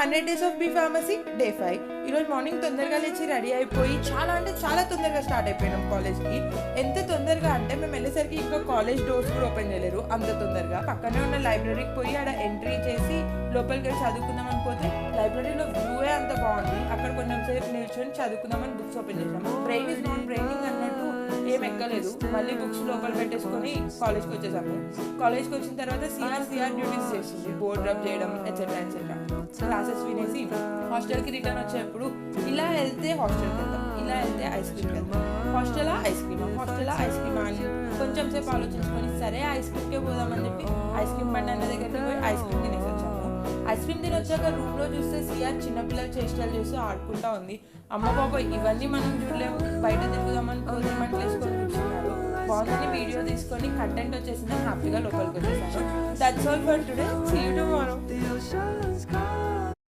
100 days of B pharmacy day 5. ఈరోజు morning తొందరగా లేచి రెడీ అయిపోయి చాలా తొందరగా స్టార్ట్ అయిపోయినాం కాలేజ్కి. ఎంత తొందరగా అంటే మేము వెళ్ళేసరికి ఇంకా కాలేజ్ డోర్స్ కూడా ఓపెన్ చేయలేరు అంత తొందరగా. పక్కనే ఉన్న లైబ్రరీకి పోయి ఆడ ఎంట్రీ చేసి లోపలికి వెళ్ళి చదువుకుందాం అనుకోతే లైబ్రరీలో వ్యూవే అంత బాగుంది. అక్కడ కొంచెం సేపు నిల్చొని చదువుకుందామని బుక్స్ ఓపెన్ చేసాము. బ్రెయిన్ ఇస్ నాట్ బ్రెయినింగ్ అన్నట్టు ఏం ఎక్కలేదు. మళ్ళీ బుక్స్ లోపల పెట్టేసుకొని కాలేజ్కి వచ్చేసాము. కాలేజ్కి వచ్చిన తర్వాత సిఆర్ డ్యూటీస్ చేస్తుంది, బోర్డ్ డ్రాప్ చేయడం ఎట్సెట్రా. క్లాసెస్ వినేసి హాస్టల్కి రిటర్న్ వచ్చేటప్పుడు ఇలా వెళ్తే హాస్టల్కి వెళ్తాం, ఇలా వెళ్తే ఐస్ క్రీమ్కి వెళ్తాం. హాస్టలా ఐస్ క్రీమా అని కొంచెం సేపు ఆలోచించుకొని సరే ఐస్ క్రీమ్కే పోదామని చెప్పి ఐస్ క్రీమ్ బండి అన్న దగ్గరికి పోయి ఐస్ క్రీమ్ తినేసి వచ్చాము. ఐస్ క్రీమ్ తినొచ్చాక రూమ్లో చూస్తే సిఆర్ చిన్నపిల్లలు చేష్టలు చేస్తూ ఆడుకుంటా ఉంది. అమ్మ బాబాయ్ ఇవన్నీ మనం చూడలేము, బయట తిరుగుదామని కోరిమంటలు వేసుకొని కూర్చున్నారు. బాగుందని వీడియో తీసుకొని కంటెంట్ వచ్చేసిందని హ్యాపీగా లోపలికి వచ్చేసాను. That's all for today. See you tomorrow.